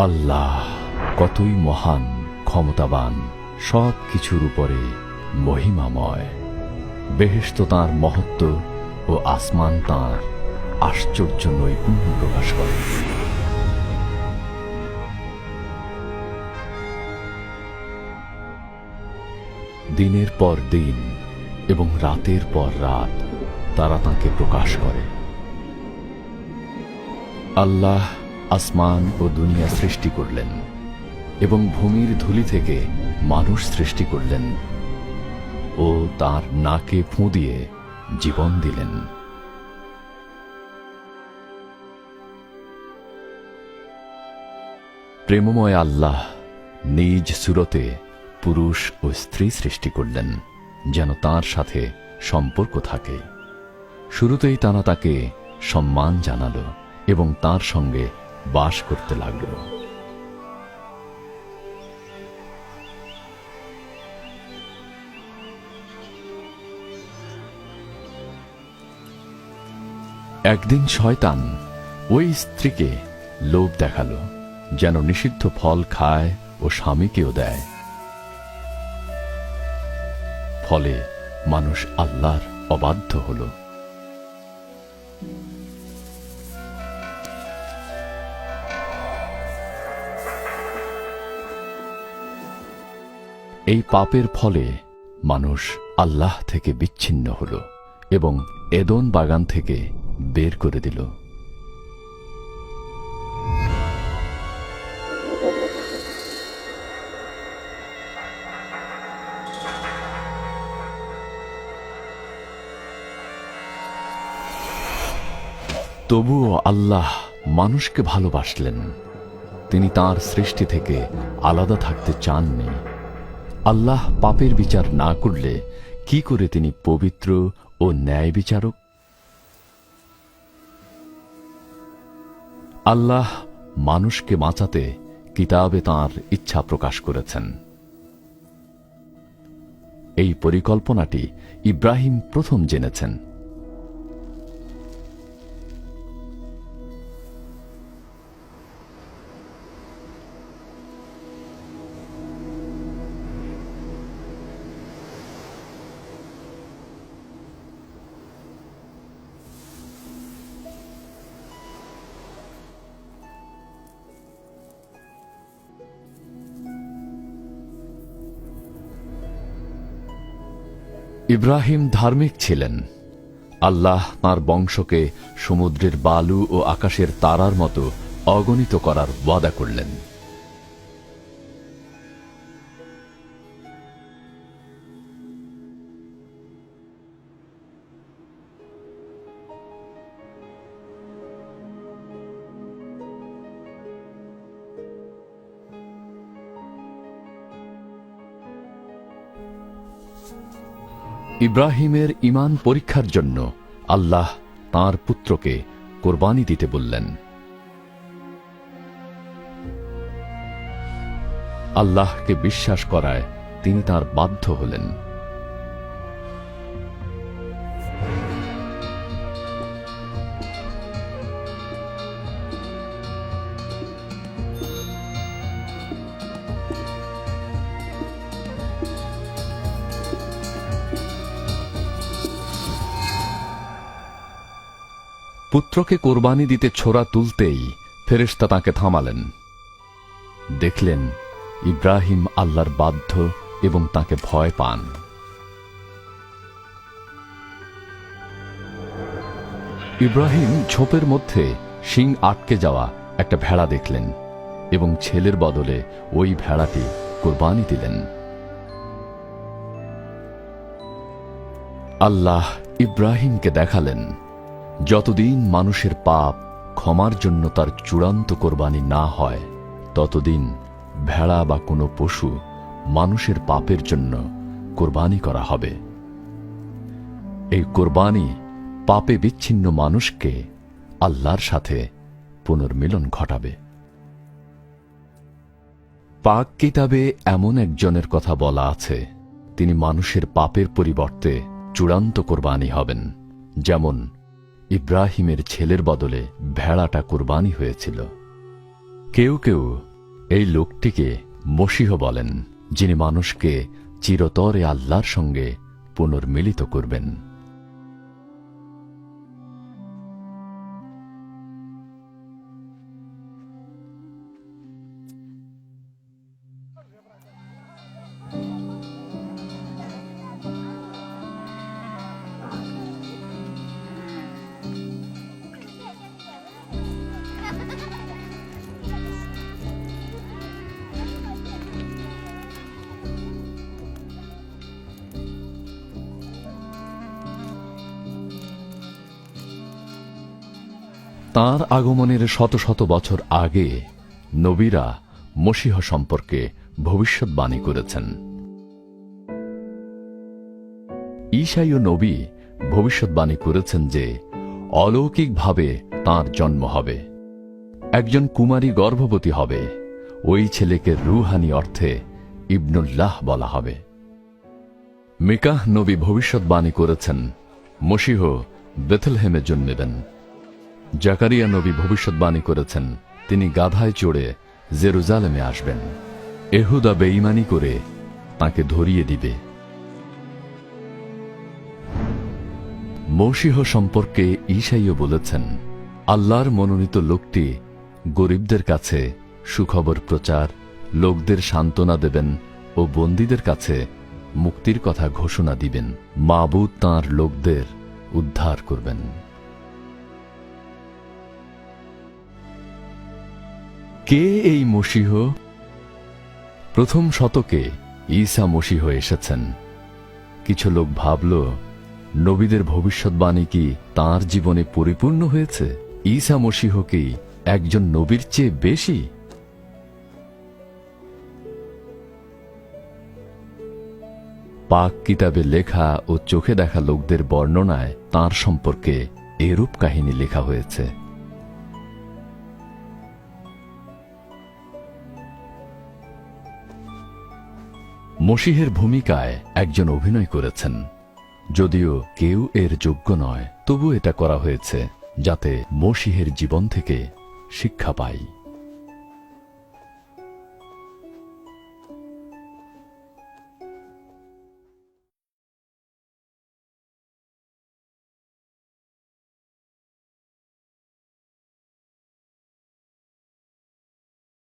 আল্লাহ কতই মহান, ক্ষমতাবান, সব কিছুর উপরে মহিমাময়। বেহেশত তাঁর মহত্ব ও আসমান তাঁর আশ্চর্য নৈপুণ্য প্রকাশ করে। দিনের পর দিন এবং রাতের পর রাত তারা তাঁকে প্রকাশ করে। আল্লাহ আসমান ও দুনিয়া সৃষ্টি করলেন এবং ভূমির ধূলি থেকে মানুষ সৃষ্টি করলেন ও তার নাকে ফুঁ দিয়ে জীবন দিলেন। প্রেমময় আল্লাহ নিজ সুরতে পুরুষ ও স্ত্রী সৃষ্টি করলেন যেন তার সাথে সম্পর্ক থাকে। শুরুতেই তারা তাকে সম্মান জানালো এবং তার সঙ্গে বাস করতে লাগল। একদিন শয়তান ওই স্ত্রীকে লোভ দেখালো যেন নিষিদ্ধ ফল খায় ও স্বামীকেও দেয়। ফলে মানুষ আল্লাহর অবাধ্য হল। এই পাপের ফলে মানুষ আল্লাহ থেকে বিচ্ছিন্ন হল এবং এদন বাগান থেকে বের করে দিল। তবুও আল্লাহ মানুষকে ভালোবাসলেন। তিনি তাঁর সৃষ্টি থেকে আলাদা থাকতে চাননি। আল্লাহ পাপের বিচার না করলে কি করে তিনি পবিত্র ও ন্যায় বিচারক? আল্লাহ মানুষকে বাঁচাতে কিতাবে তাঁর ইচ্ছা প্রকাশ করেছেন। এই পরিকল্পনাটি ইব্রাহিম প্রথম জেনেছেন। ইব্রাহিম ধার্মিক ছিলেন। আল্লাহ তাঁর বংশকে সমুদ্রের বালু ও আকাশের তারার মতো অগণিত করার ওয়াদা করলেন। ইব্রাহিমের ঈমান পরীক্ষার জন্য আল্লাহ তাঁর পুত্রকে কোরবানি দিতে বললেন। আল্লাহকে বিশ্বাস করায় তিনি তাঁর বাধ্য হলেন। পুত্রকে কোরবানি দিতে ছোরা তুলতেই ফেরেশতা তাঁকে থামালেন। দেখলেন ইব্রাহিম আল্লাহর বাধ্য এবং তাঁকে ভয় পান। ইব্রাহিম ঝোপের মধ্যে শিং আটকে যাওয়া একটা ভেড়া দেখলেন এবং ছেলের বদলে ওই ভেড়াটি কোরবানি দিলেন। আল্লাহ ইব্রাহিমকে দেখালেন, যতদিন মানুষের পাপ ক্ষমার জন্য তার চূড়ান্ত কোরবানি না হয়, ততদিন ভেড়া বা কোনো পশু মানুষের পাপের জন্য কোরবানি করা হবে। এই কোরবানি পাপে বিচ্ছিন্ন মানুষকে আল্লাহর সাথে পুনর্মিলন ঘটাবে। পাক কিতাবে এমন একজনের কথা বলা আছে, তিনি মানুষের পাপের পরিবর্তে চূড়ান্ত কোরবানি হবেন, যেমন ইব্রাহিমের ছেলের বদলে ভেড়াটা কোরবানি হয়েছিল। কেউ কেউ এই লোকটিকে মসীহ বলেন, যিনি মানুষকে চিরতরে আল্লাহর সঙ্গে পুনর্মিলিত করবেন। তাঁর আগমনের শত শত বছর আগে নবীরা মসীহ সম্পর্কে ভবিষ্যৎবাণী করেছেন। ঈসাইয় নবী ভবিষ্যৎবাণী করেছেন যে অলৌকিকভাবে তাঁর জন্ম হবে, একজন কুমারী গর্ভবতী হবে, ওই ছেলেকে রুহানি অর্থে ইবনুল্লাহ বলা হবে। মিকাহ নবী ভবিষ্যৎবাণী করেছেন মসীহ বেথলেহেমে জন্মেবেন। জাকারিয়া নবী ভবিষ্যৎবাণী করেছেন তিনি গাধায় চড়ে জেরুজালেমে আসবেন, এহুদা বেঈমানি করে তাকে ধরিয়ে দিবে। মসীহ সম্পর্কে ঈসাইয় বলেছেন, আল্লাহর মনোনীত লোকটি গরিবদের কাছে সুখবর প্রচার, লোকদের সান্ত্বনা দেবেন ও বন্দীদের কাছে মুক্তির কথা ঘোষণা দিবেন। মাবুদ তাঁর লোকদের উদ্ধার করবেন। কে এই মসীহ? প্রথম শতকে ঈসা মসীহ এসেছেন। কিছু লোক ভাবল, নবীদের ভবিষ্যৎবাণী কি তাঁর জীবনে পরিপূর্ণ হয়েছে? ঈসা মসীহ কি একজন নবীর চেয়ে বেশি? পাক কিতাবে লেখা ও চোখে দেখা লোকদের বর্ণনায় তাঁর সম্পর্কে এরূপ কাহিনী লেখা হয়েছে। মসীহের ভূমিকায় একজন অভিনয় করেছেন। যদিও কেউ এর যোগ্য নয়, তবু এটা করা হয়েছে যাতে মসীহের জীবন থেকে শিক্ষা পাই।